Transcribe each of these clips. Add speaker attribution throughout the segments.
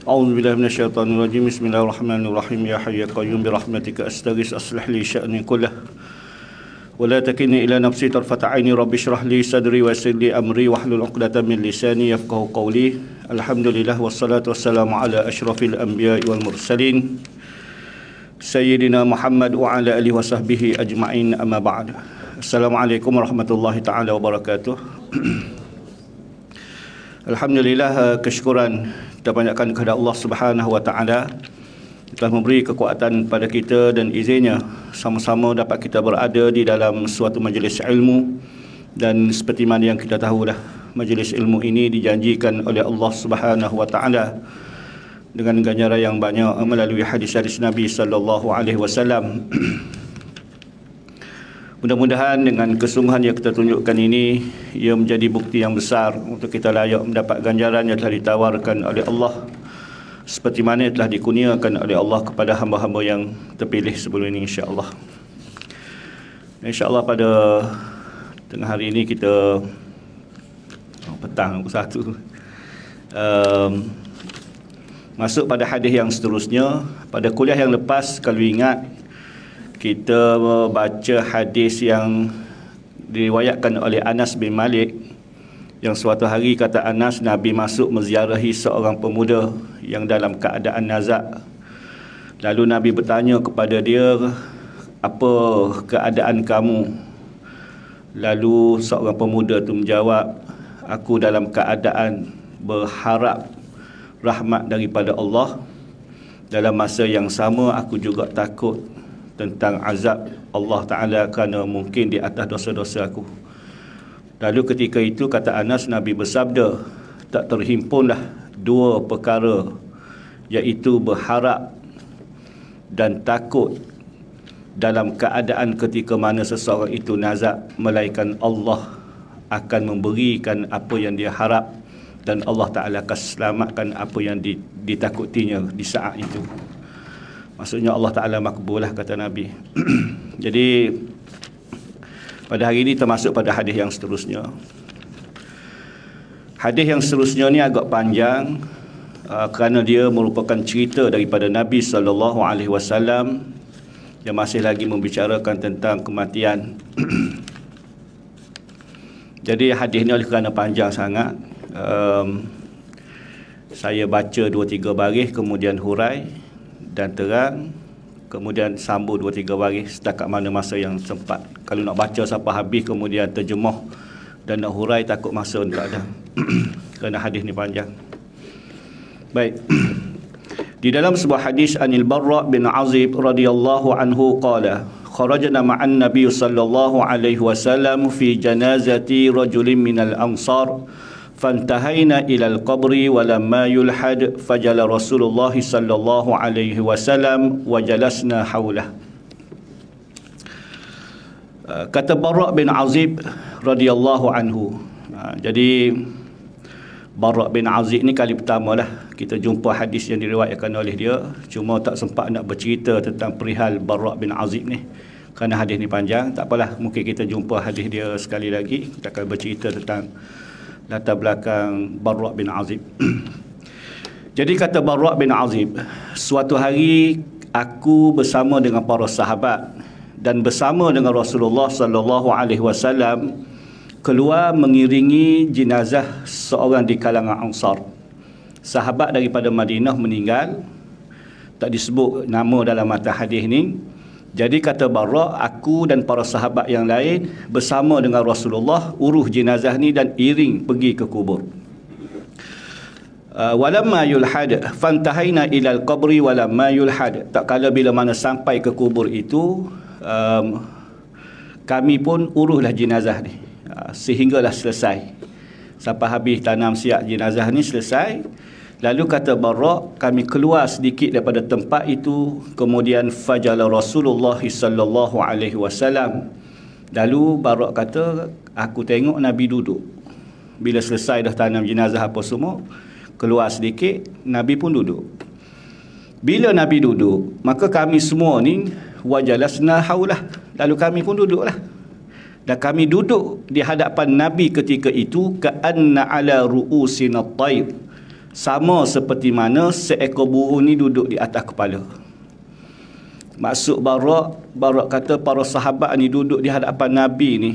Speaker 1: أعوذ بالله من الشيطان الرجيم. بسم الله الرحمن الرحيم. يا حي يا قيوم برحمتك أستغيث أصلح لي شأني كله ولا تكلني إلى نفسي طرفة عيني. رب اشرح لي صدري ويسر لي أمري واحلل عقدة من لساني يفقهوا قولي. الحمد لله والصلاة والسلام على أشرف الأنبياء والمرسلين سيدنا محمد وعلى آله وصحبه أجمعين. أما بعد. Assalamualaikum warahmatullahi taala wabarakatuh. Alhamdulillah, kesyukuran kita banyakkan kepada Allah Subhanahu wa taala telah memberi kekuatan pada kita dan izinnya sama-sama dapat kita berada di dalam suatu majlis ilmu. Dan seperti mana yang kita tahu dah, majlis ilmu ini dijanjikan oleh Allah Subhanahu wa taala dengan ganjaran yang banyak melalui hadis-hadis Nabi sallallahu alaihi wasallam. Mudah-mudahan dengan kesungguhan yang kita tunjukkan ini, ia menjadi bukti yang besar untuk kita layak mendapat ganjaran yang telah ditawarkan oleh Allah, seperti mana yang telah dikurniakan oleh Allah kepada hamba-hamba yang terpilih sebelum ini, insya-Allah. Insya-Allah pada tengah hari ini kita petang pukul 1 masuk pada hadis yang seterusnya. Pada kuliah yang lepas, kalau ingat, kita baca hadis yang diriwayatkan oleh Anas bin Malik, yang suatu hari kata Anas, Nabi masuk menziarahi seorang pemuda yang dalam keadaan nazak. Lalu Nabi bertanya kepada dia, apa keadaan kamu? Lalu seorang pemuda itu menjawab, aku dalam keadaan berharap rahmat daripada Allah. Dalam masa yang sama aku juga takut tentang azab Allah Ta'ala kerana mungkin di atas dosa-dosa aku. Lalu ketika itu kata Anas, Nabi bersabda, tak terhimpunlah dua perkara, iaitu berharap dan takut dalam keadaan ketika mana seseorang itu nazak, melainkan Allah akan memberikan apa yang dia harap dan Allah Ta'ala akan selamatkan apa yang ditakutinya di saat itu. Maksudnya Allah Ta'ala makbulah, kata Nabi. Jadi pada hari ini termasuk pada hadis yang seterusnya. Hadis yang seterusnya ni agak panjang kerana dia merupakan cerita daripada Nabi SAW yang masih lagi membicarakan tentang kematian. Jadi hadis ni oleh kerana panjang sangat, saya baca 2-3 baris, kemudian hurai dan terang, kemudian sambung 2-3 baris setakat mana masa yang sempat. Kalau nak baca sampai habis kemudian terjemah dan nak hurai, takut masa tak ada kerana hadis ni panjang. Baik. Di dalam sebuah hadis, Anil Barra bin Azib radhiyallahu anhu qala, kharajna ma'an Nabi sallallahu alaihi wasallam fi janazati rajulin minal ansar فانتهينا إلى القبر ولما يلحد فجل رسول الله صلى الله عليه وسلم وجلسنا حوله. Kata Barra bin Azib radhiyallahu anhu. Jadi Barra bin Azib ni kali pertama lah kita jumpa hadis yang diriwayatkan oleh dia. Cuma tak sempat nak bercerita tentang perihal Barra bin Azib ni kerana hadis ni panjang. Tak apalah, mungkin kita jumpa hadis dia sekali lagi. Kita akan bercerita tentang latar belakang Barra bin Azib. Jadi kata Barra bin Azib, suatu hari aku bersama dengan para sahabat dan bersama dengan Rasulullah sallallahu alaihi wasallam keluar mengiringi jenazah seorang di kalangan Ansar. Sahabat daripada Madinah meninggal, tak disebut nama dalam matan hadis ni. Jadi kata Barra, aku dan para sahabat yang lain bersama dengan Rasulullah uruh jenazah ni dan iring pergi ke kubur. Walamma yulhad fantahaina ila al-qabri walamma yulhad. Tak kala bila mana sampai ke kubur itu, kami pun uruhlah jenazah ni sehinggalah selesai. Sampai habis tanam siap jenazah ni selesai. Lalu kata Barra, kami keluar sedikit daripada tempat itu, kemudian fajala Rasulullah sallallahu alaihi wasallam. Lalu Barra kata, aku tengok Nabi duduk. Bila selesai dah tanam jenazah apa semua, keluar sedikit, Nabi pun duduk. Bila Nabi duduk, maka kami semua ni wajalasna haulah. Lalu kami pun duduklah. Dan kami duduk di hadapan Nabi ketika itu, ka'anna ala ru'usina at-tayr, sama seperti mana seekor burung ni duduk di atas kepala. Maksud Barak kata para sahabat ni duduk di hadapan Nabi ni,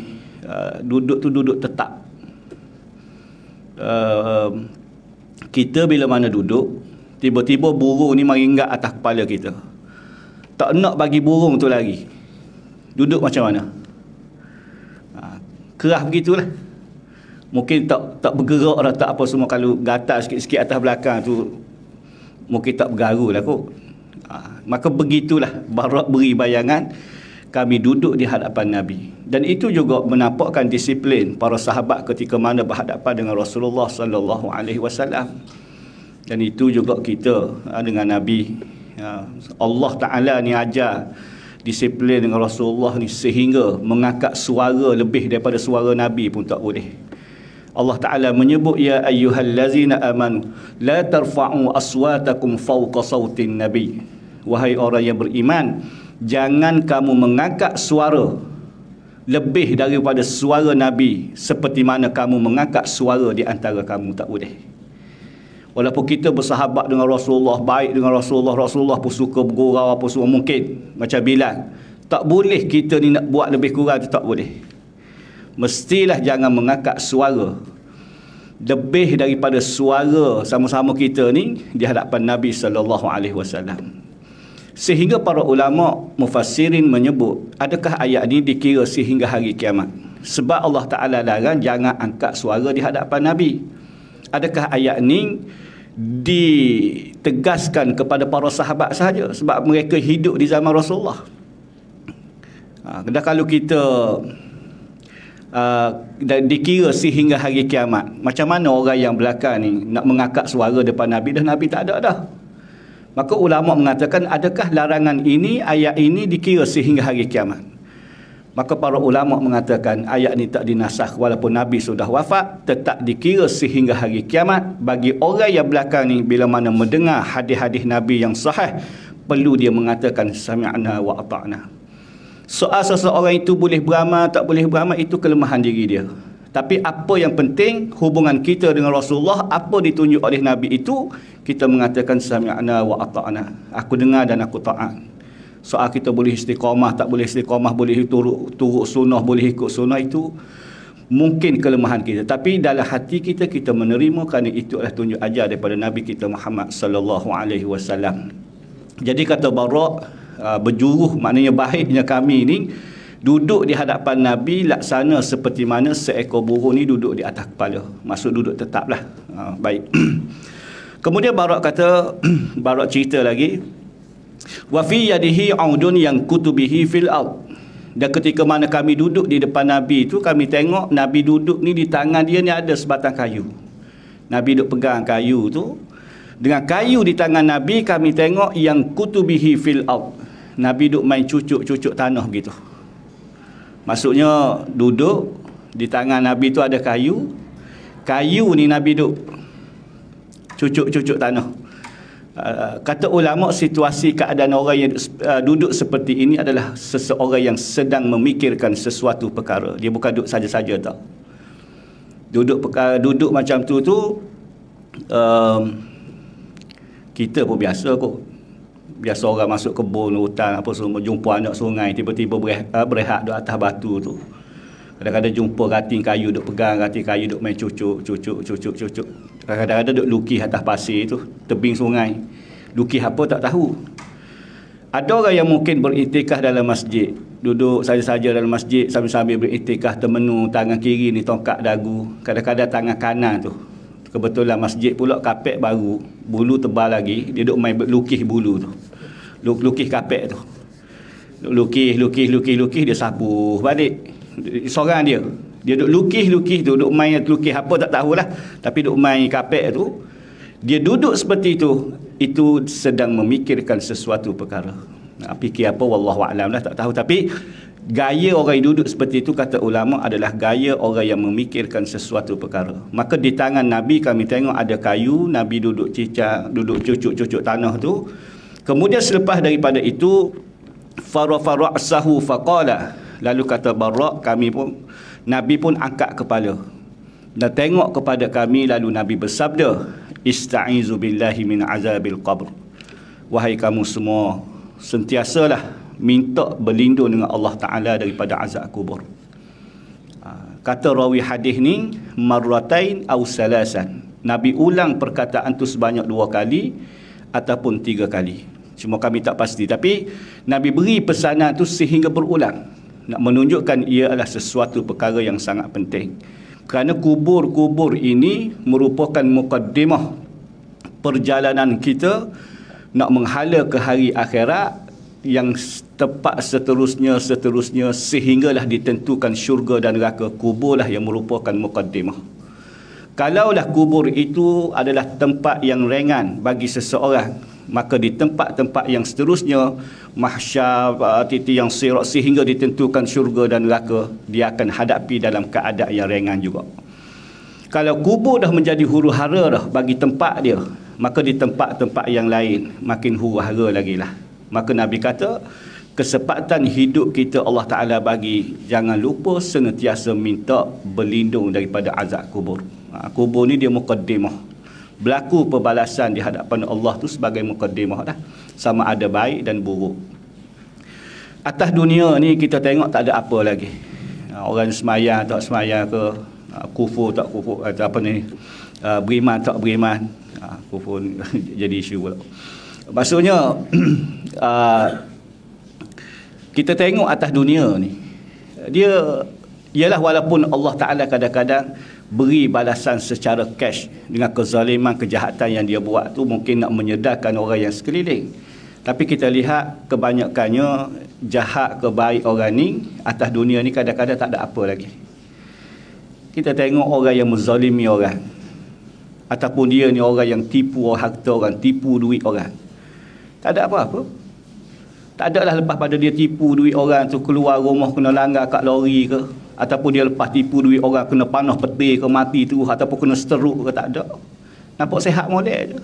Speaker 1: duduk tu duduk tetap. Kita bila mana duduk, tiba-tiba burung ni meringgat atas kepala kita. Tak nak bagi burung tu lagi. Duduk macam mana? Kerah begitulah. Mungkin tak bergerak dah, tak apa semua. Kalau gatal sikit-sikit atas belakang tu, mungkin tak bergaru lah kot. Maka begitulah Barak beri bayangan kami duduk di hadapan Nabi. Dan itu juga menampakkan disiplin para sahabat ketika mana berhadapan dengan Rasulullah sallallahu alaihi wasallam. Dan itu juga kita dengan Nabi. Allah Ta'ala ni ajar disiplin dengan Rasulullah ni sehingga mengangkat suara lebih daripada suara Nabi pun tak boleh. Allah Ta'ala menyebut, ya ayyuhallazina amanu la tarfa'u aswatakum fawqa sautin nabi. Wahai orang yang beriman, jangan kamu mengangkat suara lebih daripada suara Nabi seperti mana kamu mengangkat suara di antara kamu. Tak boleh. Walaupun kita bersahabat dengan Rasulullah, baik dengan Rasulullah pun suka bergurau apa semua mungkin, macam Bilal. Tak boleh kita ni nak buat lebih kurang tu, tak boleh. Mestilah jangan mengangkat suara lebih daripada suara sama-sama kita ni di hadapan Nabi sallallahu alaihi wasallam. Sehingga para ulama mufassirin menyebut, adakah ayat ini dikira sehingga hari kiamat? Sebab Allah Ta'ala larang jangan angkat suara di hadapan Nabi. Adakah ayat ini ditegaskan kepada para sahabat sahaja sebab mereka hidup di zaman Rasulullah? Dan kalau kita dikira sehingga hari kiamat, macam mana orang yang belakang ni nak mengangkat suara depan Nabi dah Nabi tak ada dah? Maka ulama mengatakan, adakah larangan ini, ayat ini dikira sehingga hari kiamat? Maka para ulama mengatakan ayat ini tak dinasakh walaupun Nabi sudah wafat, tetap dikira sehingga hari kiamat bagi orang yang belakang ni. Bila mana mendengar hadis-hadis Nabi yang sahih, perlu dia mengatakan sami'na wa ata'na. Soal seseorang itu boleh beramal tak boleh beramal, itu kelemahan diri dia. Tapi apa yang penting, hubungan kita dengan Rasulullah, apa ditunjuk oleh Nabi itu, kita mengatakan sami'na wa ata'na. Aku dengar dan aku taat. Soal kita boleh istiqamah tak boleh istiqamah, boleh turut sunnah boleh ikut sunnah, itu mungkin kelemahan kita. Tapi dalam hati kita, kita menerima kerana itu adalah tunjuk ajar daripada Nabi kita Muhammad sallallahu alaihi wasallam. Jadi kata Barak, berjuruh maknanya baiknya kami ni duduk di hadapan Nabi laksana seperti mana seekor burung ni duduk di atas kepala. Maksud duduk tetaplah. Baik. Kemudian Barak kata, Barak cerita lagi, wa fi yadihi audun yang kutubihi fil ard. Dan ketika mana kami duduk di depan Nabi itu, kami tengok Nabi duduk ni, di tangan dia ni ada sebatang kayu. Nabi duduk pegang kayu tu. Dengan kayu di tangan Nabi, kami tengok yang kutubihi fil ard. Nabi duduk main cucuk-cucuk tanah gitu. Maksudnya duduk di tangan Nabi tu ada kayu. Kayu ni Nabi duduk cucuk-cucuk tanah. Kata ulama, situasi keadaan orang yang duduk seperti ini adalah seseorang yang sedang memikirkan sesuatu perkara. Dia bukan duduk saja-saja tak. Duduk macam tu kita pun biasa kot. Biasa orang masuk kebun, hutan apa semua, jumpa anak sungai tiba-tiba berehat di atas batu tu. Kadang-kadang jumpa rating kayu duk pegang, rating kayu duk main cucuk. Kadang-kadang duk lukis atas pasir tu, tebing sungai. Lukis apa tak tahu. Ada orang yang mungkin beriktikaf dalam masjid, duduk saja-saja dalam masjid sambil-sambil beriktikaf, termenung tangan kiri ni tongkat dagu, kadang-kadang tangan kanan tu. Kebetulan masjid pula kapek baru, bulu tebal lagi, dia duk main lukis bulu tu. Lukis kapek tu. Lukis, dia sapu balik. Seorang dia duk lukis tu, duk main lukis apa tak tahulah, tapi duk main kapek tu. Dia duduk seperti itu sedang memikirkan sesuatu perkara. Fikir apa wallahu a'lam lah, tak tahu. Tapi gaya orang yang duduk seperti itu, kata ulama, adalah gaya orang yang memikirkan sesuatu perkara. Maka di tangan Nabi kami tengok ada kayu, Nabi duduk cicak, duduk cucuk-cucuk tanah tu. Kemudian selepas daripada itu, farafa ra'sahu faqala, lalu kata Barak, Nabi pun angkat kepala dan tengok kepada kami, lalu Nabi bersabda, ista'izu billahi min azabil qabr. Wahai kamu semua, sentiasalah minta berlindung dengan Allah Ta'ala daripada azab kubur. Kata rawi hadis ni, marratain aw salasan. Nabi ulang perkataan tu sebanyak 2 kali ataupun 3 kali. Cuma kami tak pasti. Tapi Nabi beri pesanan tu sehingga berulang, nak menunjukkan ia adalah sesuatu perkara yang sangat penting. Kerana kubur-kubur ini merupakan mukaddimah perjalanan kita nak menghala ke hari akhirat yang tepat seterusnya sehinggalah ditentukan syurga dan neraka. Kuburlah yang merupakan mukaddimah. Kalaulah kubur itu adalah tempat yang ringan bagi seseorang, maka di tempat-tempat yang seterusnya, mahsyar, titik yang sirat, sehingga ditentukan syurga dan neraka, dia akan hadapi dalam keadaan yang ringan juga. Kalau kubur dah menjadi huru-hara dah bagi tempat dia, maka di tempat-tempat yang lain makin huru-hara lagi lah. Maka Nabi kata, kesempatan hidup kita Allah Ta'ala bagi, jangan lupa senantiasa minta berlindung daripada azab kubur. Kubur ni dia mukaddimah. Berlaku pembalasan di hadapan Allah tu sebagai mukaddimah dah. Sama ada baik dan buruk. Atas dunia ni kita tengok tak ada apa lagi. Orang semayang tak semayang ke, kufur tak kufur, atau apa ni, beriman tak beriman. Kufur jadi isu pula. Maksudnya kita tengok atas dunia ni, dia ialah walaupun Allah Ta'ala kadang-kadang beri balasan secara cash dengan kezaliman, kejahatan yang dia buat tu mungkin nak menyedarkan orang yang sekeliling. Tapi kita lihat kebanyakannya jahat ke baik orang ni atas dunia ni kadang-kadang tak ada apa lagi. Kita tengok orang yang menzalimi orang, ataupun dia ni orang yang tipu harta orang, tipu duit orang, tak ada apa-apa. Tak ada lah lepas pada dia tipu duit orang tu, keluar rumah kena langgar kat lori ke, ataupun dia lepas tipu duit orang kena panah peti ke, mati tu, ataupun kena stroke ke, tak ada. Nampak sehat molek je.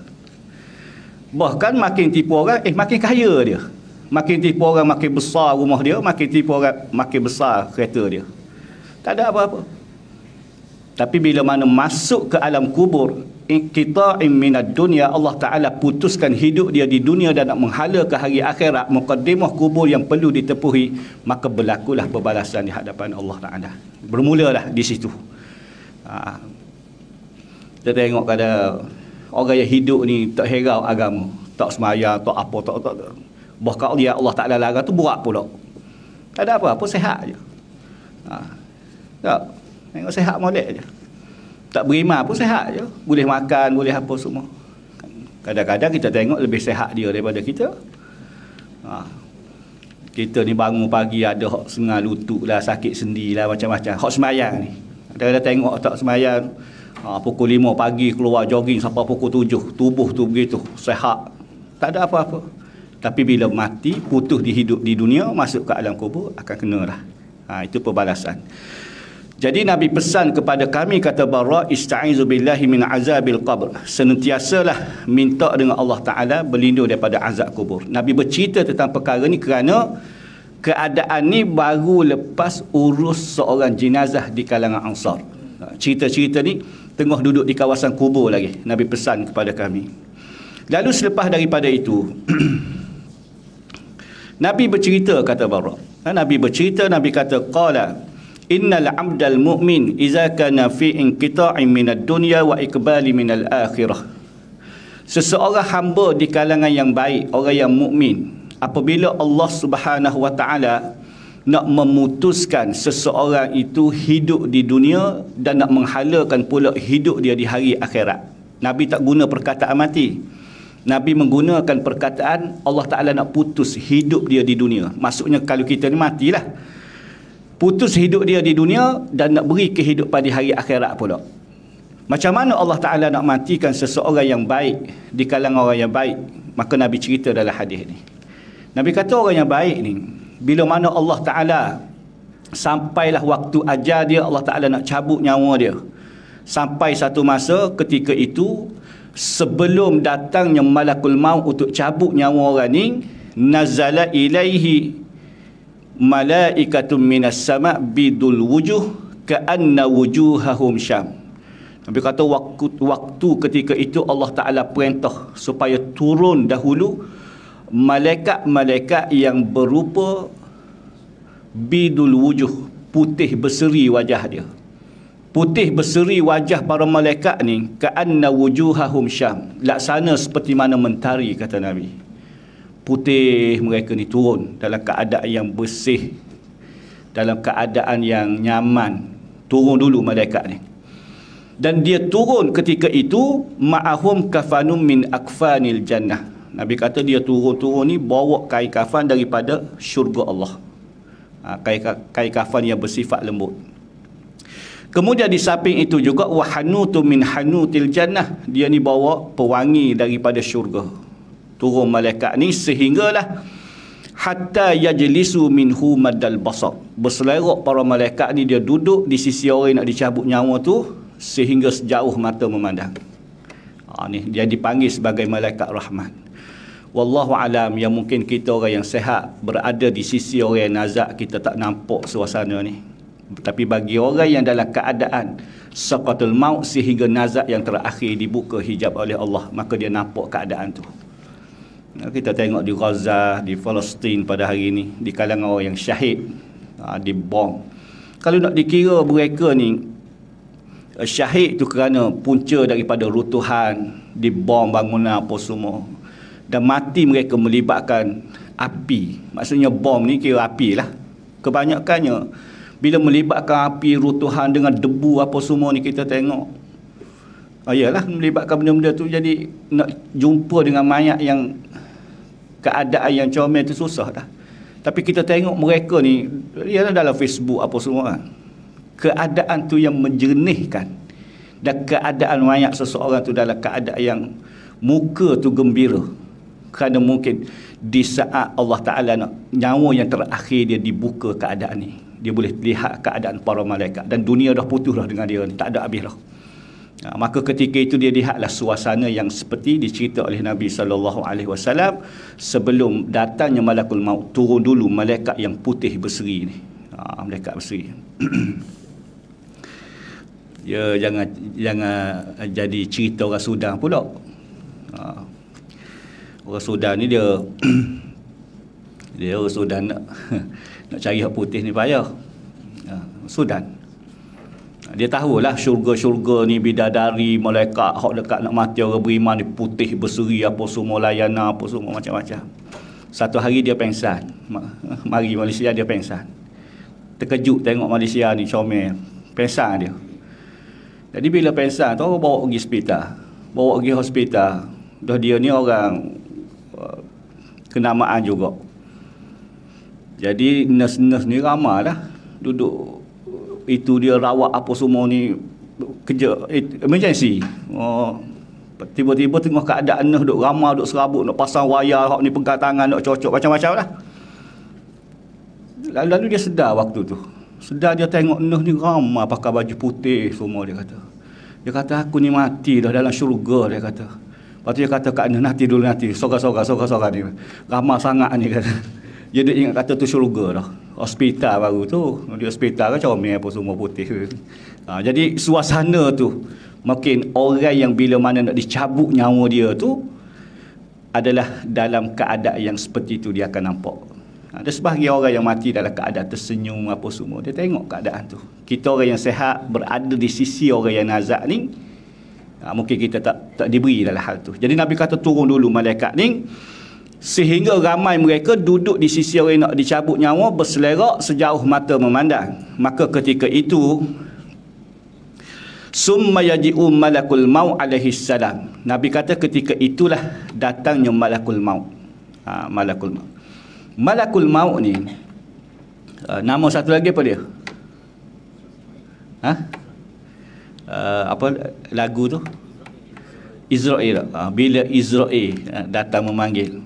Speaker 1: Bahkan makin tipu orang, makin kaya dia. Makin tipu orang makin besar rumah dia, makin tipu orang makin besar kereta dia. Tak ada apa-apa. Tapi bila mana masuk ke alam kubur, qita'in minad dunya, Allah Ta'ala putuskan hidup dia di dunia dan nak menghala ke hari akhirat, mukaddimah kubur yang perlu ditepuhi, maka berlakulah pembalasan di hadapan Allah Ta'ala. Bermulalah di situ. Kita tengok kada orang yang hidup ni tak hirau agama, tak semayang, tak apa, tak. Bahkan Allah Ta'ala larang tu buat pula. Tak ada apa-apa, sehat je. Tak, tengok sehat molek je. Tak beriman pun sehat je. Boleh makan, boleh apa semua. Kadang-kadang kita tengok lebih sehat dia daripada kita. Kita ni bangun pagi ada hak sengal lutut lah, sakit sendi lah, macam-macam. Hak semayang ni, kadang-kadang tengok tak semayang, pukul 5 pagi keluar jogging sampai pukul 7, tubuh tu begitu sehat, tak ada apa-apa. Tapi bila mati, putus hidup di dunia, masuk ke alam kubur, akan kena lah. Itu pembalasan. Jadi Nabi pesan kepada kami, kata Bara, ista'izu billahi min azabil qabr. Senantiasalah minta dengan Allah Ta'ala berlindung daripada azab kubur. Nabi bercerita tentang perkara ni kerana keadaan ni baru lepas urus seorang jenazah di kalangan Ansar. Cerita-cerita ni tengah duduk di kawasan kubur lagi. Nabi pesan kepada kami. Lalu selepas daripada itu Nabi bercerita, kata Bara. Nabi bercerita, Nabi kata, qala innal 'abdal mu'min idza kana fi inqita'in minad dunya wa iqbali minal akhirah. Seseorang hamba di kalangan yang baik, orang yang mukmin, apabila Allah Subhanahu wa taala nak memutuskan seseorang itu hidup di dunia dan nak menghalakan pula hidup dia di hari akhirat. Nabi tak guna perkataan mati. Nabi menggunakan perkataan Allah Ta'ala nak putus hidup dia di dunia. Maksudnya kalau kita ni matilah, putus hidup dia di dunia dan nak beri kehidupan di hari akhirat pula. Macam mana Allah Ta'ala nak matikan seseorang yang baik di kalangan orang yang baik? Maka Nabi cerita dalam hadis ni. Nabi kata orang yang baik ni, bila mana Allah Ta'ala sampailah waktu ajal dia, Allah Ta'ala nak cabut nyawa dia, sampai satu masa ketika itu, sebelum datangnya malakul maut untuk cabut nyawa orang ni, nazala ilaihi malaikatun minas sama' bidul wujuh ka'anna wujuhahum syam. Nabi kata waktu ketika itu Allah Ta'ala perintah supaya turun dahulu malaikat-malaikat yang berupa bidul wujuh, putih berseri wajah dia. Putih berseri wajah para malaikat ni ka'anna wujuhahum syam, laksana seperti mana mentari, kata Nabi. Putih mereka ni turun dalam keadaan yang bersih, dalam keadaan yang nyaman. Turun dulu malaikat ni. Dan dia turun ketika itu ma'ahum kafanum min akfanil jannah. Nabi kata dia turun-turun ni bawa kain kafan daripada syurga Allah. Kain kafan yang bersifat lembut. Kemudian di samping itu juga wahanutu min hanutil jannah, dia ni bawa pewangi daripada syurga. Turun malaikat ni sehinggalah hatta yajlisu minhu maddal basar, berselerok para malaikat ni, dia duduk di sisi orang nak dicabut nyawa tu sehingga sejauh mata memandang. Ni dia dipanggil sebagai malaikat rahmat. Wallahu alam, yang mungkin kita orang yang sehat berada di sisi orang yang nazak, kita tak nampak suasana ni. Tapi bagi orang yang dalam keadaan saqatul maut sehingga nazak yang terakhir dibuka hijab oleh Allah, maka dia nampak keadaan tu. Kita tengok di Gaza, di Palestin pada hari ini, di kalangan orang yang syahid, dibom. Kalau nak dikira mereka ni syahid tu kerana punca daripada runtuhan, dibom bangunan apa semua, dan mati mereka melibatkan api. Maksudnya bom ni kira api lah. Kebanyakannya bila melibatkan api, runtuhan dengan debu apa semua ni, kita tengok yalah melibatkan benda-benda tu, jadi nak jumpa dengan mayat yang keadaan yang comel tu susah dah. Tapi kita tengok mereka ni, ialah dalam Facebook apa semua, keadaan tu yang menjernihkan, dan keadaan mayat seseorang tu dalam keadaan yang muka tu gembira, kerana mungkin di saat Allah Ta'ala nak nyawa yang terakhir dia dibuka keadaan ni, dia boleh lihat keadaan para malaikat, dan dunia dah putus dah dengan dia, tak ada habis dah. Maka ketika itu dia lihatlah suasana yang seperti dicerita oleh Nabi SAW sebelum datangnya malakul maut. Turun dulu malaikat yang putih berseri ni, malaikat berseri. Ya, jangan jadi cerita orang Sudan pula. Orang Sudan ni dia orang Sudan nak cari hak putih ni payah. Sudan, dia tahulah syurga-syurga ni bidadari, malaikat hak dekat nak mati orang beriman ni putih berseri apa semua, layanan apa semua macam-macam. Satu hari dia pengsan. Mari Malaysia dia pengsan. Terkejut tengok Malaysia ni comel. Pengsan dia. Jadi bila pengsan tu orang bawa pergi hospital. Bawa pergi hospital. Dah dia ni orang kenamaan juga. Jadi nurse-nurse ni ramai lah duduk. Itu dia rawat apa semua ni, kerja emergency. Tiba-tiba tengok keadaan nurse duk ramai, duk serabut, nak pasang wayar, hak ni pegang tangan, nak cocok macam-macam lah. Lalu dia sedar waktu tu. Sedar dia tengok nurse ni ramai pakai baju putih semua, dia kata. Dia kata aku ni mati dah dalam syurga, dia kata. Lepas tu dia kata kat nurse, nanti dulu nanti, sorang-sorang ni. Ramai sangat ni, kata. Dia ingat kata tu syurga dah. Hospital baru tu. Di hospital kan comel apa semua putih. Jadi suasana tu, mungkin orang yang bila mana nak dicabut nyawa dia tu adalah dalam keadaan yang seperti itu dia akan nampak. Ada sebahagian orang yang mati dalam keadaan tersenyum apa semua. Dia tengok keadaan tu. Kita orang yang sehat berada di sisi orang yang nazak ni, mungkin kita tak diberi dalam hal tu. Jadi Nabi kata turun dulu malaikat ni, sehingga ramai mereka duduk di sisi orang yang nak dicabut nyawa, berselerak sejauh mata memandang. Maka ketika itu summa yaji'u malakul maut alaihi salam. Nabi kata ketika itulah datangnya malakul maut. Malakul maut. Malakul maut ni nama satu lagi apa dia? Apa lagu tu? Israel. Bila Israel datang memanggil,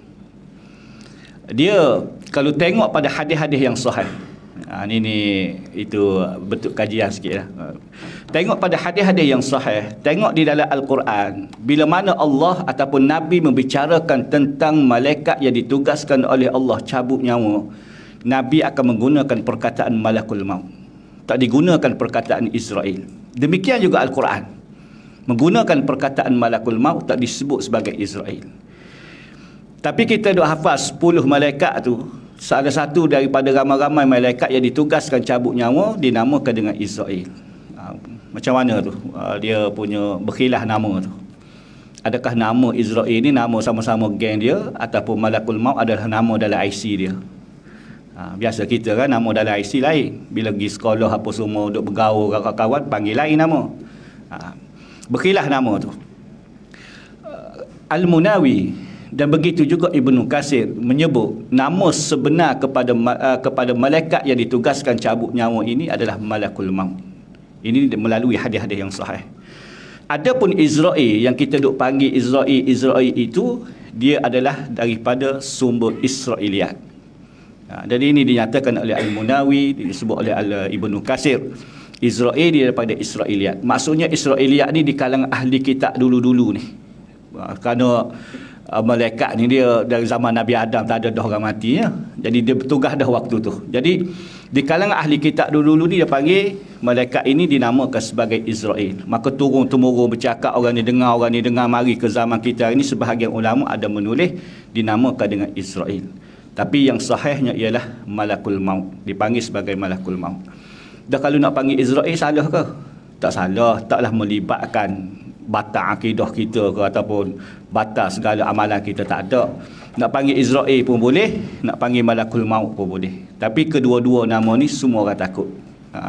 Speaker 1: dia kalau tengok pada hadis-hadis yang sahih, itu bentuk kajian sikit lah. Tengok pada hadis-hadis yang sahih, tengok di dalam Al-Quran, bila mana Allah ataupun Nabi membicarakan tentang malaikat yang ditugaskan oleh Allah cabut nyawa, Nabi akan menggunakan perkataan malakul maut, tak digunakan perkataan Israel. Demikian juga Al-Quran. menggunakan perkataan malakul maut tak disebut sebagai Israel. Tapi kita duk hafaz 10 malaikat tu, salah satu daripada ramai-ramai malaikat yang ditugaskan cabut nyawa dinamakan dengan Israel. Macam mana tu? Dia punya berkhilaf nama tu. Adakah nama Israel ni nama sama-sama geng dia, ataupun malakul maut adalah nama dalam IC dia? Biasa kita kan nama dalam IC lain. Bila pergi sekolah apa semua duk bergaul kawan-kawan panggil lain nama. Berkhilaf nama tu. Al-Munawi dan begitu juga Ibnu Katsir menyebut nama sebenar kepada malaikat yang ditugaskan cabut nyawa ini adalah malakul maut. Ini melalui hadis-hadis yang sahih. Adapun Israel yang kita duk panggil Israel itu, dia adalah daripada sumber Israiliyat. Jadi ini dinyatakan oleh Al-Munawi, disebut oleh Ibnu Katsir. Israel dia daripada Israiliyat. Maksudnya Israiliyat ni di kalangan ahli kitab dulu-dulu ni. Kerana malaikat ni dia dari zaman Nabi Adam tak ada dah orang mati ya. Jadi dia bertugas dah waktu tu. Jadi di kalangan ahli kitab dulu-dulu ni dia panggil malaikat ini dinamakan sebagai Israel. Maka turun-temurun bercakap, orang ni dengar mari ke zaman kita ini sebahagian ulama ada menulis dinamakan dengan Israel. Tapi yang sahihnya ialah malakul maut, dipanggil sebagai malakul maut. Dah kalau nak panggil Israel salah ke? Tak salah, taklah melibatkan batal akidah kita ke ataupun batal segala amalan kita, tak ada. Nak panggil Israel pun boleh, nak panggil malakul maut pun boleh. Tapi kedua-dua nama ni semua orang takut.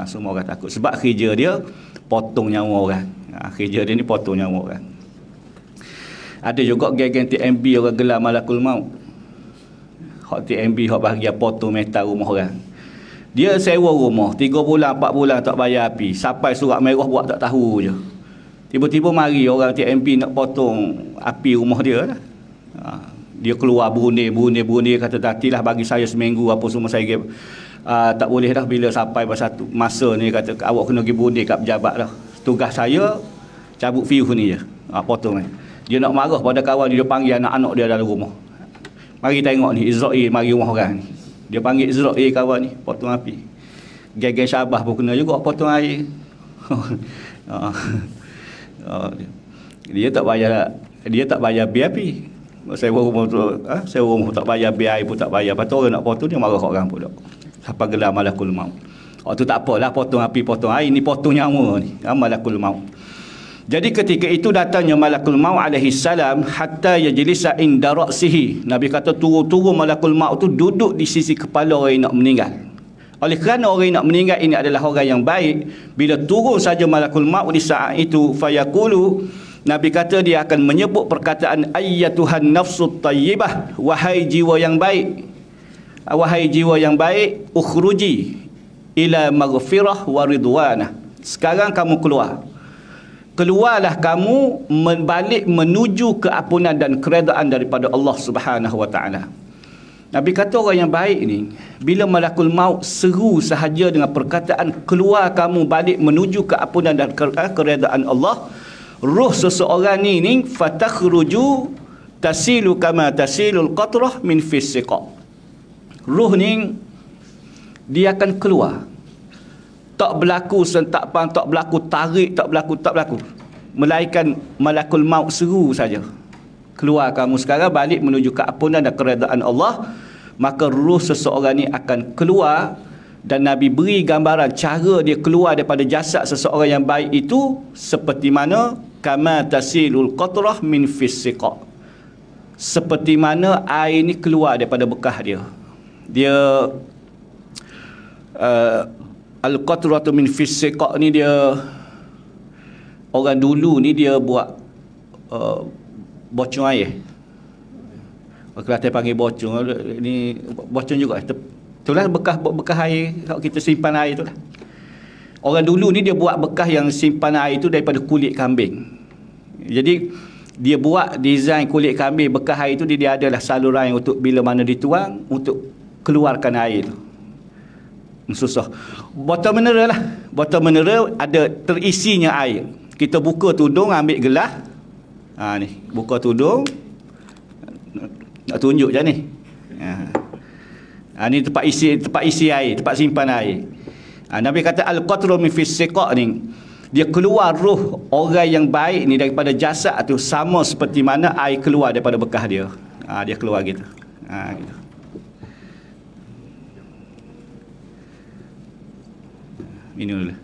Speaker 1: Semua orang takut sebab kerja dia potong nyawa orang. Kerja dia ni potong nyawa orang. Ada juga geng-geng TMB orang gelar malakul maut. Hak TMB hak bahagian potong metal rumah orang. Dia sewa rumah 3 bulan 4 bulan tak bayar api, sampai surat merah buat tak tahu je. Tiba-tiba mari orang TMP nak potong api rumah dia lah. Dia keluar bunyi kata nantilah bagi saya seminggu apa semua saya tak boleh dah. Bila sampai satu masa ni kata awak kena pergi bunyi kat pejabat dah. Tugas saya cabut fuse ni je. Potong ni. Dia nak marah pada kawan dia panggil anak-anak dia dalam rumah. Mari tengok ni Israel mari rumah orang ni. Dia panggil Israel kawan ni potong api. Geng-geng Syabah pun kena juga potong air. Dia tak bayar bil api. Sewa rumah tu, sewa rumah tak bayar bil air pun tak bayar. Lepas tu orang nak potong dia marah kat orang pula. Sampai gelar malakul maut. Waktu tak apalah potong api potong air, ni potong nyawa ni. Malakul maut. Jadi ketika itu datangnya malakul maut alaihi salam hatta yajlisa inda ra'sihi. Nabi kata turun-turun malakul maut tu duduk di sisi kepala orang yang nak meninggal. Oleh kerana orang yang nak meninggal ini adalah orang yang baik, bila turun saja malakul maut di saat itu fayaqulu, Nabi kata dia akan menyebut perkataan ayyatuhan nafsut tayyibah, wahai jiwa yang baik. Wahai jiwa yang baik, ukhruji ila maghfirah wa ridwanah. Sekarang kamu keluar. Keluarlah kamu balik menuju keampunan dan keredaan daripada Allah Subhanahu wa taala. Nabi kata orang yang baik ni bila malakul maut seru sahaja dengan perkataan keluar kamu balik menuju keampunan dan keredaan Allah, ruh seseorang ni fatakhruju tasilu kama tasilul qatrah min fis siqa. Ruh ni dia akan keluar. Tak berlaku sentapan, tak berlaku tarik, tak berlaku. Melainkan malakul maut seru saja. Keluar kamu sekarang balik menuju keampunan dan keredaan Allah, maka ruh seseorang ni akan keluar. Dan Nabi beri gambaran cara dia keluar daripada jasad seseorang yang baik itu seperti mana kama tasilul qatrah min fis siqa. Seperti mana air ni keluar daripada bekah dia. Dia al-qatratu min fis siqa ni dia orang dulu ni dia buat bocor air. Orang Kelantan panggil bocor, ni bocor juga. Itulah bekas air kalau kita simpan air itulah. Orang dulu ni dia buat bekas yang simpan air itu daripada kulit kambing. Jadi dia buat design kulit kambing, bekas air itu dia adalah saluran untuk bila mana dituang untuk keluarkan air itu. Susah. Botol mineral lah. Botol mineral ada terisinya air. Kita buka tudung, ambil gelas. Ni, buka tudung. Nak tunjuk je ni. Ni tempat isi air, tempat simpan air. Nabi kata al-qatru min fis siqa ni. Dia keluar ruh orang yang baik ni daripada jasad tu sama seperti mana air keluar daripada bekas dia. Dia keluar gitu. Gitu. Minum dulu.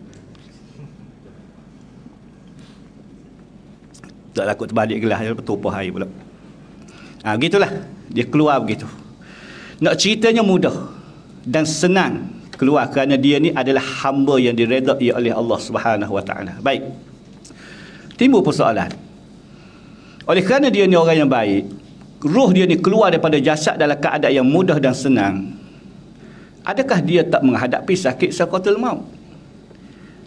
Speaker 1: Tak takut terbalik gelas dia bertumpah air pula. Begitulah. Dia keluar begitu. Nak ceritanya mudah dan senang keluar kerana dia ni adalah hamba yang diredai oleh Allah Subhanahu Wa Taala. Baik. Timbul persoalan. Oleh kerana dia ni orang yang baik, ruh dia ni keluar daripada jasad dalam keadaan yang mudah dan senang. Adakah dia tak menghadapi sakit sakaratul maut?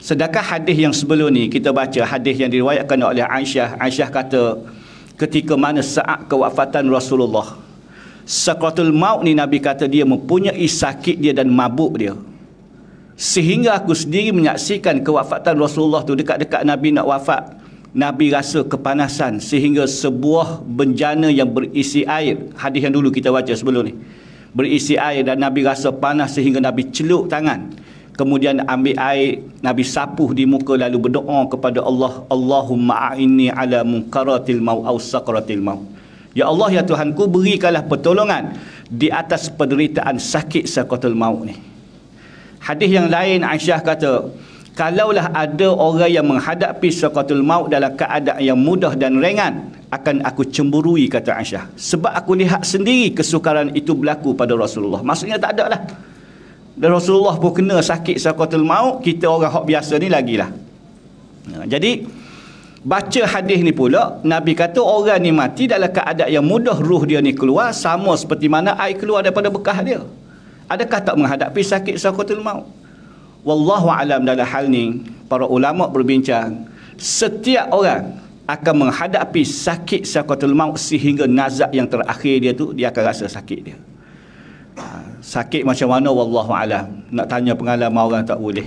Speaker 1: Sedangkan hadis yang sebelum ni kita baca hadis yang diriwayatkan oleh Aisyah. Aisyah kata ketika mana saat kewafatan Rasulullah, sakaratul maut ni Nabi kata dia mempunyai sakit dia dan mabuk dia. Sehingga aku sendiri menyaksikan kewafatan Rasulullah tu dekat-dekat Nabi nak wafat. Nabi rasa kepanasan sehingga sebuah benjana yang berisi air. Hadis yang dulu kita baca sebelum ni. Berisi air dan Nabi rasa panas sehingga Nabi celuk tangan. Kemudian ambil air, Nabi sapuh di muka lalu berdoa kepada Allah. Allahumma a'inni ala munkaratil maut au sakaratil maut. Ya Allah, ya Tuhanku, berikanlah pertolongan di atas penderitaan sakit sakaratul maut ni. Hadis yang lain Aisyah kata, kalaulah ada orang yang menghadapi sakaratul maut dalam keadaan yang mudah dan ringan, akan aku cemburui, kata Aisyah. Sebab aku lihat sendiri kesukaran itu berlaku pada Rasulullah. Maksudnya tak ada lah. Dan Rasulullah pun kena sakit sakaratul maut, kita orang hak biasa ni lagilah. Jadi baca hadis ni pula, Nabi kata orang ni mati dalam keadaan yang mudah ruh dia ni keluar sama seperti mana air keluar daripada bekas dia. Adakah tak menghadapi sakit sakaratul maut? Wallahu alam, dalam hal ni para ulama berbincang, setiap orang akan menghadapi sakit sakaratul maut sehingga nazak yang terakhir dia tu dia akan rasa sakit dia. Sakit macam mana wallahu alam. Nak tanya pengalaman orang tak boleh.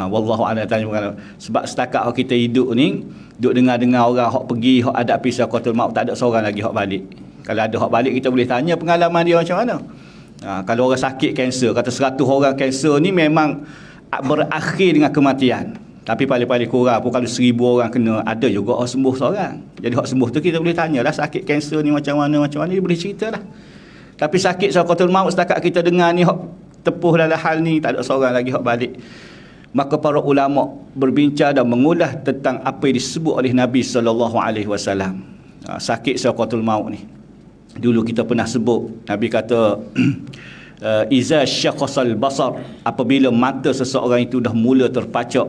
Speaker 1: Wallahu a'lam, tanya pengalaman. Sebab setakat kita hidup ni, duk dengar-dengar orang hak pergi hak hadapi sakaratul maut, tak ada seorang lagi hak balik. Kalau ada hak balik, kita boleh tanya pengalaman dia macam mana. Kalau orang sakit kanser, kata 100 orang kanser ni memang berakhir dengan kematian. Tapi paling-paling kurang pun kalau 1000 orang kena, ada juga orang sembuh seorang. Jadi hak sembuh tu kita boleh tanyalah sakit kanser ni macam mana, dia boleh ceritalah. Tapi sakit sakaratul maut setakat kita dengar ni hak tepuh dalam hal ni, tak ada seorang lagi hak balik. Maka para ulama berbincang dan mengulas tentang apa yang disebut oleh Nabi SAW. Sakit sakaratul maut ni. Dulu kita pernah sebut, Nabi kata iza syakhasal basar, apabila mata seseorang itu dah mula terpacak,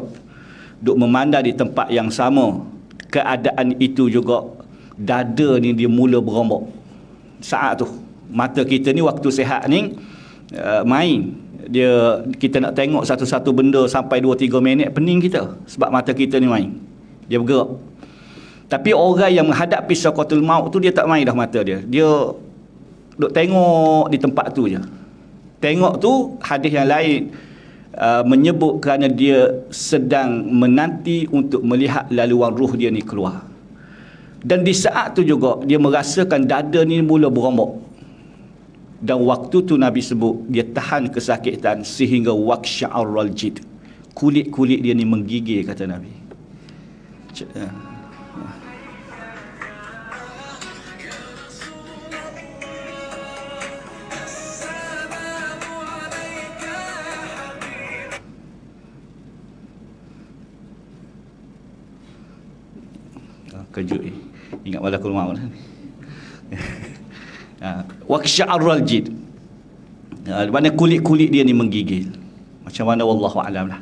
Speaker 1: duk memandang di tempat yang sama, keadaan itu juga dada ni dia mula berombak. Saat tu mata kita ni waktu sihat ni main, kita nak tengok satu-satu benda sampai 2-3 minit pening kita, sebab mata kita ni main, dia bergerak. Tapi orang yang menghadapi sakaratul maut tu dia tak main dah mata dia duk tengok di tempat tu je. Tengok tu hadis yang lain menyebut kerana dia sedang menanti untuk melihat laluan ruh dia ni keluar. Dan di saat tu juga dia merasakan dada ni mula berombak. Dan waktu tu Nabi sebut dia tahan kesakitan sehingga waqsha'arral jid, kulit-kulit dia ni menggigil, kata Nabi. Kejut ni, ingat malakul maut. Waqsha'arral jid, mana kulit-kulit dia ni menggigil. Macam mana wallahu alam lah.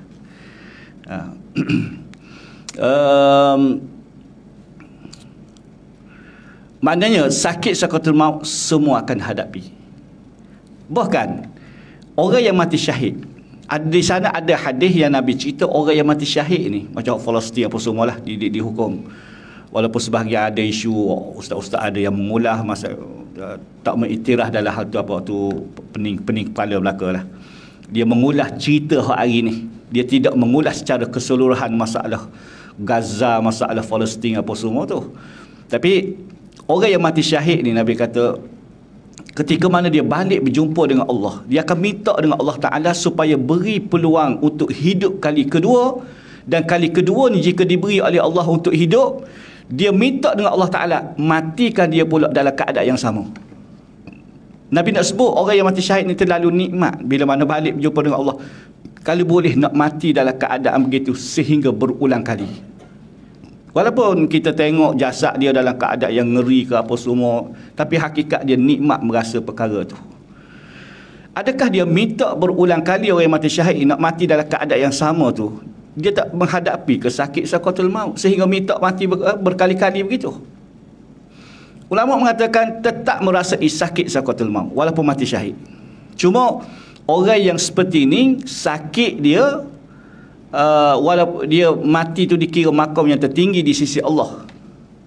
Speaker 1: Maknanya sakit sakaratul maut semua akan hadapi. Bahkan orang yang mati syahid, di sana ada hadis yang Nabi cerita orang yang mati syahid ni, macam Palestin apa semualah dihukum. Walaupun sebahagian ada isu ustaz-ustaz ada yang mengulah masa tak mengiktiraf dalam hal tu, apa tu pening kepala belaka lah. Dia mengulas cerita hari ni, dia tidak mengulas secara keseluruhan masalah Gaza, masalah Palestin apa semua tu. Tapi orang yang mati syahid ni, Nabi kata ketika mana dia balik berjumpa dengan Allah, dia akan minta dengan Allah Ta'ala supaya beri peluang untuk hidup kali kedua Dan kali kedua ni jika diberi oleh Allah untuk hidup, dia minta dengan Allah Ta'ala, matikan dia pula dalam keadaan yang sama. Nabi nak sebut orang yang mati syahid ni terlalu nikmat bila mana balik berjumpa dengan Allah. Kalau boleh nak mati dalam keadaan begitu sehingga berulang kali. Walaupun kita tengok jasad dia dalam keadaan yang ngeri ke apa semua, tapi hakikat dia nikmat merasa perkara tu. Adakah dia minta berulang kali orang yang mati syahid nak mati dalam keadaan yang sama tu? Dia tak menghadapi kesakit sakaratul maut sehingga minta mati berkali-kali begitu. Ulama mengatakan tetap merasai sakit sakaratul maut walaupun mati syahid. Cuma orang yang seperti ini sakit dia walaupun dia mati tu dikira makam yang tertinggi di sisi Allah,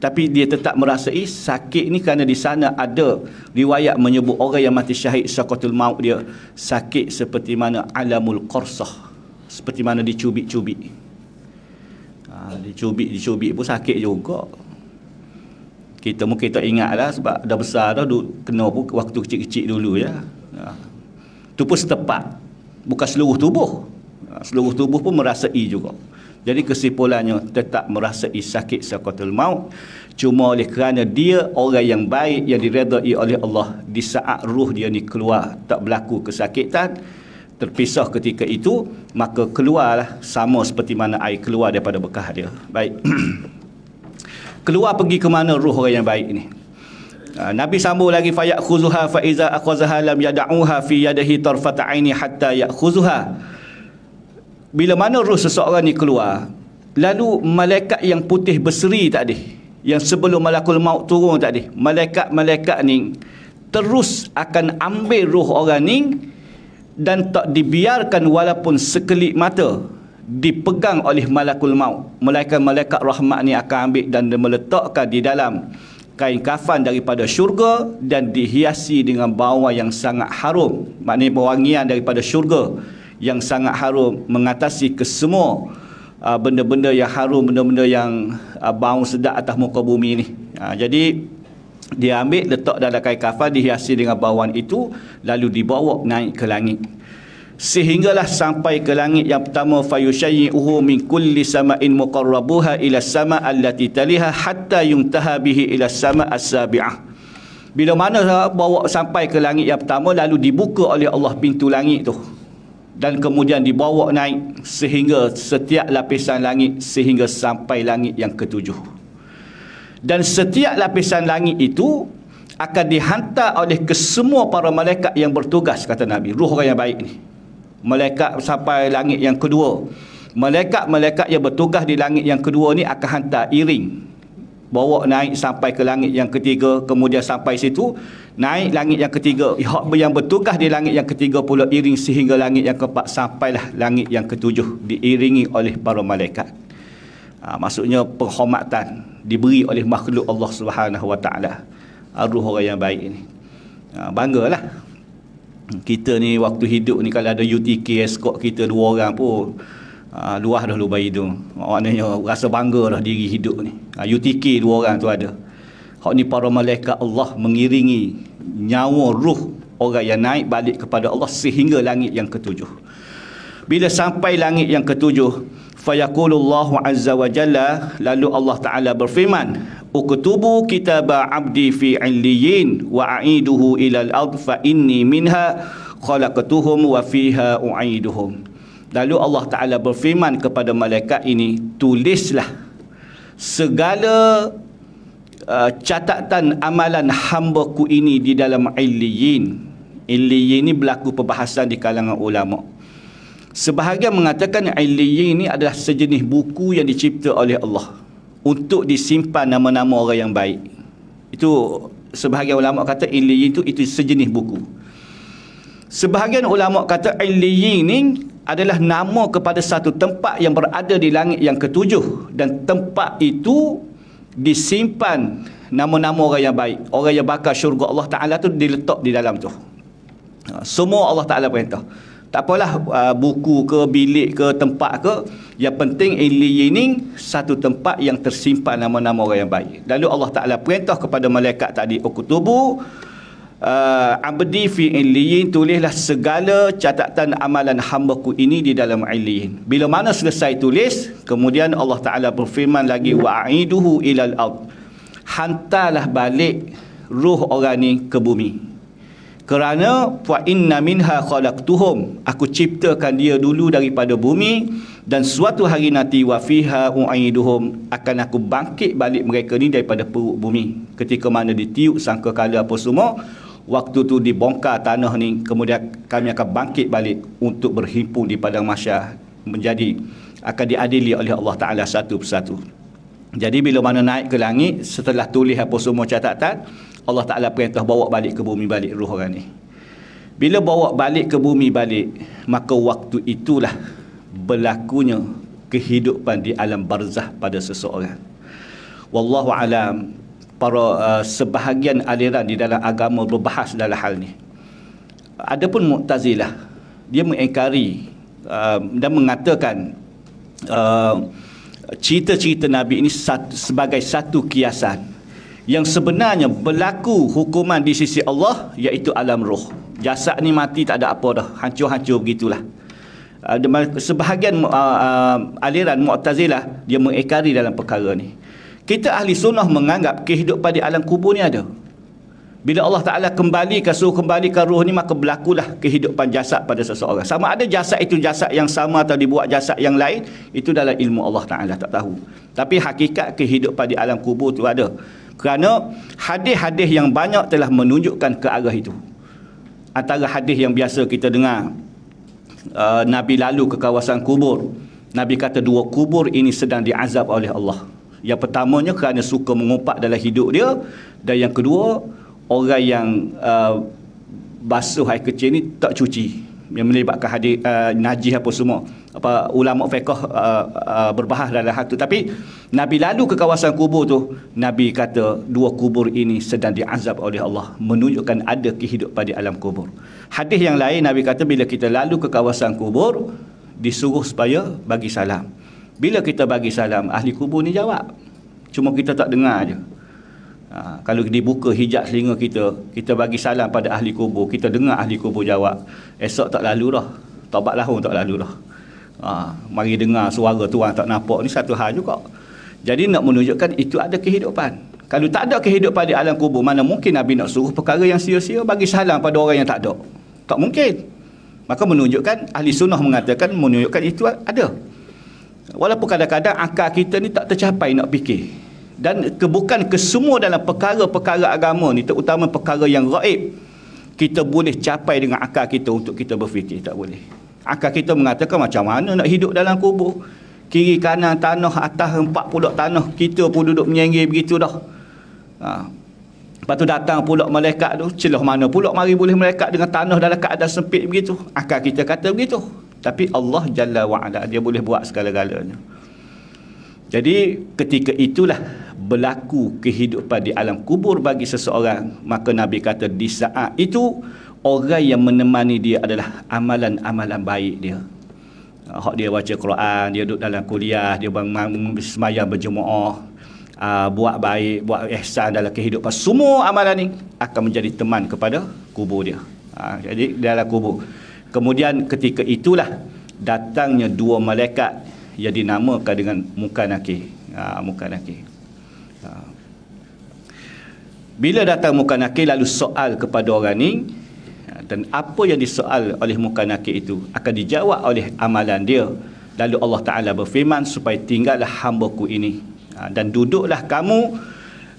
Speaker 1: tapi dia tetap merasai sakit ni kerana di sana ada riwayat menyebut orang yang mati syahid sakaratul maut dia sakit seperti mana alamul qarsah, seperti mana dicubit-cubit. Dicubit pun sakit juga. Kita mungkin tak ingat lah sebab dah besar dah, kena pun waktu kecil-kecil dulu ya. Itu pun setepat, bukan seluruh tubuh. Seluruh tubuh pun merasai juga. Jadi kesimpulannya tetap merasai sakit sakaratul maut, cuma oleh kerana dia orang yang baik yang diredai oleh Allah, di saat ruh dia ni keluar tak berlaku kesakitan, terpisah ketika itu, maka keluarlah sama seperti mana air keluar daripada bekas dia. Baik. Keluar pergi ke mana ruh orang yang baik ni? Nabi sambung lagi, fa ya'khuzuha fa iza akhadhaha lam yad'uha fi yadihi tarfata aini hatta ya'khuzuha. Bila mana roh seseorang ni keluar, lalu malaikat yang putih berseri tadi, yang sebelum malakul maut turun tadi, malaikat-malaikat ni terus akan ambil roh orang ni dan tak dibiarkan walaupun sekelip mata dipegang oleh malakul maut. Malaikat-malaikat rahmat ni akan ambil dan meletakkan di dalam kain kafan daripada syurga dan dihiasi dengan bawang yang sangat harum, maknanya pewangian daripada syurga yang sangat harum, mengatasi kesemua benda-benda yang harum, benda-benda yang bau sedap atas muka bumi ni. Jadi dia ambil, letak dalam kain kafan, dihiasi dengan bawang itu, lalu dibawa naik ke langit. Sehinggalah sampai ke langit yang pertama, fayushayyi'uhu min kulli sama'in muqarrabuha ila sama' allati taliha hatta yuntaha bihi ila sama' as-sabi'ah. Bila mana bawa sampai ke langit yang pertama, lalu dibuka oleh Allah pintu langit tu, dan kemudian dibawa naik sehingga setiap lapisan langit, sehingga sampai langit yang ketujuh. Dan setiap lapisan langit itu akan dihantar oleh kesemua para malaikat yang bertugas, kata Nabi, ruh orang yang baik ni. Malaikat sampai langit yang kedua, malaikat-malaikat yang bertugas di langit yang kedua ni akan hantar iring, bawa naik sampai ke langit yang ketiga, kemudian sampai situ naik langit yang ketiga, yang bertugas di langit yang ketiga pula iring sehingga langit yang keempat, sampailah langit yang ketujuh diiringi oleh para malaikat. Maksudnya penghormatan diberi oleh makhluk Allah Subhanahu Wa Taala, ruh orang yang baik ni. Banggalah kita ni waktu hidup ni, kalau ada UTK escort kita 2 orang pun luah dah lubang hidung. Maknanya rasa bangga dah diri hidup ni. UTK 2 orang tu ada. Hak ni para malaikat Allah mengiringi nyawa ruh orang yang naik balik kepada Allah sehingga langit yang ketujuh. Bila sampai langit yang ketujuh, fayaqulullahu azza wa jalla, lalu Allah Ta'ala berfirman, uktubu kitaba abdi fi illiyin wa a'iduhu ilal ard fa inni minha khalaqtuhum wa fiha u'iduhum. Lalu Allah Ta'ala berfirman kepada malaikat ini, tulislah segala catatan amalan hamba-Ku ini di dalam illiyin. Illiyin ini berlaku perbahasan di kalangan ulama. Sebahagian mengatakan illiyin ini adalah sejenis buku yang dicipta oleh Allah untuk disimpan nama-nama orang yang baik. Itu sebahagian ulama kata illiyin itu sejenis buku. Sebahagian ulama kata illiyin ini adalah nama kepada satu tempat yang berada di langit yang ketujuh, dan tempat itu disimpan nama-nama orang yang baik, orang yang bakal syurga Allah Ta'ala tu diletak di dalam tu. Semua Allah Ta'ala perintah. Tak apalah buku ke, bilik ke, tempat ke, yang penting illiyin satu tempat yang tersimpan nama-nama orang yang baik. Lalu Allah Ta'ala perintah kepada malaikat tadi, uktubu abdi fi illiyin, tulislah segala catatan amalan hamba-Ku ini di dalam illiyin. Bila mana selesai tulis, kemudian Allah Ta'ala berfirman lagi, wa'iduhu ilal ard, hantarlah balik ruh orang ni ke bumi. Kerana fa inna minha khalaqtuhum, aku ciptakan dia dulu daripada bumi, dan suatu hari nanti wa fiha u'iduhum, akan aku bangkit balik mereka ni daripada perut bumi. Ketika mana ditiup sangkakala apa semua, waktu tu dibongkar tanah ni, kemudian kami akan bangkit balik untuk berhimpun di padang mahsyar, menjadi akan diadili oleh Allah Ta'ala satu persatu. Jadi bila mana naik ke langit, setelah tulis apa semua catatan, Allah Ta'ala perintah bawa balik ke bumi balik ruh orang ni. Bila bawa balik ke bumi balik, maka waktu itulah berlakunya kehidupan di alam barzah pada seseorang. Wallahu alam, para sebahagian aliran di dalam agama berbahas dalam hal ni. Adapun Mu'tazilah, dia mengingkari dan mengatakan cerita-cerita Nabi ini sebagai satu kiasan yang sebenarnya berlaku hukuman di sisi Allah, iaitu alam roh. Jasad ni mati tak ada apa dah, hancur-hancur begitulah. Sebahagian aliran Mu'tazilah dia mengingkari dalam perkara ni. Kita ahli sunnah menganggap kehidupan di alam kubur ni ada. Bila Allah Ta'ala suruh kembalikan roh ni, maka berlakulah kehidupan jasad pada seseorang. Sama ada jasad itu jasad yang sama atau dibuat jasad yang lain, itu dalam ilmu Allah Ta'ala tak tahu. Tapi hakikat kehidupan di alam kubur tu ada. Kerana hadis-hadis yang banyak telah menunjukkan ke arah itu. Antara hadis yang biasa kita dengar, Nabi lalu ke kawasan kubur. Nabi kata 2 kubur ini sedang diazab oleh Allah. Yang pertamanya kerana suka mengumpat dalam hidup dia, dan yang kedua, orang yang basuh air kecil ni tak cuci, yang melibatkan hadis najis apa semua. Ulama fiqh berbahas dalam hal tu. Tapi Nabi lalu ke kawasan kubur tu, Nabi kata 2 kubur ini sedang diazab oleh Allah, menunjukkan ada kehidupan di alam kubur. Hadis yang lain Nabi kata bila kita lalu ke kawasan kubur, disuruh supaya bagi salam. Bila kita bagi salam, ahli kubur ni jawab, cuma kita tak dengar je. Kalau dibuka hijab telinga kita bagi salam pada ahli kubur, kita dengar ahli kubur jawab, esok tak lalu dah, taubat lahum tak lalu dah. Mari dengar suara tuan tak nampak, ni satu hal juga. Jadi nak menunjukkan itu ada kehidupan. Kalau tak ada kehidupan di alam kubur, mana mungkin Nabi nak suruh perkara yang sia-sia bagi salam pada orang yang tak ada? Tak mungkin. Maka menunjukkan, ahli sunnah mengatakan, menunjukkan itu ada. Walaupun kadang-kadang akal kita ni tak tercapai nak fikir. Dan bukan kesemua dalam perkara-perkara agama ni, terutama perkara yang gaib, kita boleh capai dengan akal kita untuk kita berfikir. Tak boleh. Akal kita mengatakan macam mana nak hidup dalam kubur, kiri kanan tanah, atas 4 pulak tanah, kita pun duduk menyenggir begitu dah. Lepas tu datang pulak malaikat tu, celah mana pulak mari boleh malaikat dengan tanah dalam keadaan sempit begitu. Akal kita kata begitu. Tapi Allah Jalla wa'ala, dia boleh buat segala-galanya. Jadi ketika itulah berlaku kehidupan di alam kubur bagi seseorang, maka Nabi kata di saat itu orang yang menemani dia adalah amalan-amalan baik dia. Hak dia baca Quran, dia duduk dalam kuliah, dia sembahyang berjemaah, buat baik, buat ihsan dalam kehidupan, semua amalan ni akan menjadi teman kepada kubur dia. Jadi dalam kubur. Kemudian ketika itulah datangnya 2 malaikat yang dinamakan dengan Munkar Nakir. Munkar Nakir. Bila datang Munkar Nakir lalu soal kepada orang ni, dan apa yang disoal oleh Munkar Nakir itu akan dijawab oleh amalan dia. Lalu Allah Ta'ala berfirman, supaya tinggallah hamba-Ku ini, dan duduklah kamu,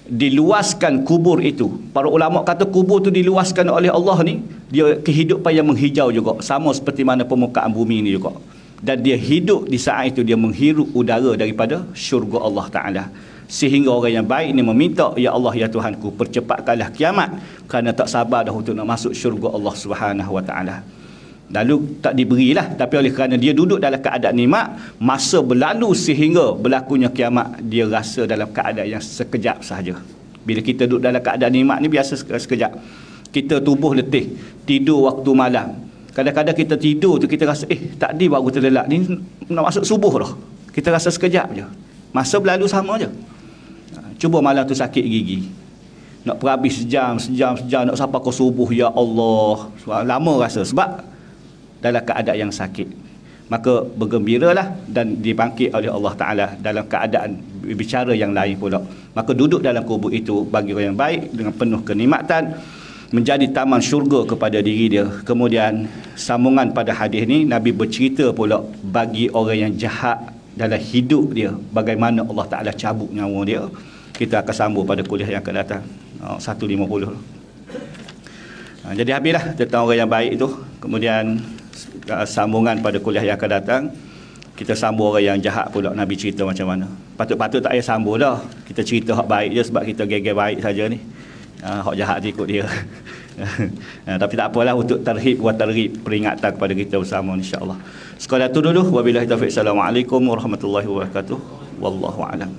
Speaker 1: diluaskan kubur itu. Para ulama kata kubur tu diluaskan oleh Allah ni, dia kehidupan yang menghijau juga, sama seperti mana permukaan bumi ni juga. Dan dia hidup di saat itu, dia menghirup udara daripada syurga Allah Ta'ala. Sehingga orang yang baik ni meminta, ya Allah ya Tuhanku, percepatkanlah kiamat, kerana tak sabar dah untuk nak masuk syurga Allah Subhanahu Wa Ta'ala. Lalu tak diberilah, tapi oleh kerana dia duduk dalam keadaan nikmat, masa berlalu sehingga berlakunya kiamat, dia rasa dalam keadaan yang sekejap sahaja. Bila kita duduk dalam keadaan nikmat ni biasa sekejap. Kita tubuh letih, tidur waktu malam. Kadang-kadang kita tidur tu kita rasa tadi baru terlelap ni nak masuk subuh dah. Kita rasa sekejap je. Masa berlalu sama je. Cuba malam tu sakit gigi. nak perhabis sejam, nak sampai ke subuh, ya Allah. Lama rasa sebab dalam keadaan yang sakit. Maka bergembiralah dan dibangkit oleh Allah Ta'ala dalam keadaan bicara yang lain pula. Maka duduk dalam kubur itu bagi orang yang baik dengan penuh kenikmatan, menjadi taman syurga kepada diri dia. Kemudian sambungan pada hadis ni, Nabi bercerita pula bagi orang yang jahat dalam hidup dia, bagaimana Allah Ta'ala cabut nyawa dia. Kita akan sambung pada kuliah yang akan datang 1.50. Jadi habislah tentang orang yang baik itu. Kemudian sambungan pada kuliah yang akan datang, kita sambung orang yang jahat pula, Nabi cerita macam mana. Patut-patut tak payah sambung dah, kita cerita hak baik je sebab kita geger baik saja ni. Hak jahat je ikut dia. Tapi tak apalah, untuk tarhib wa targhib, peringatan kepada kita bersama, insya-Allah. Sekadar itu dulu. Wabillahi taufiq. Assalamualaikum warahmatullahi wabarakatuh. Wallahu a'lam.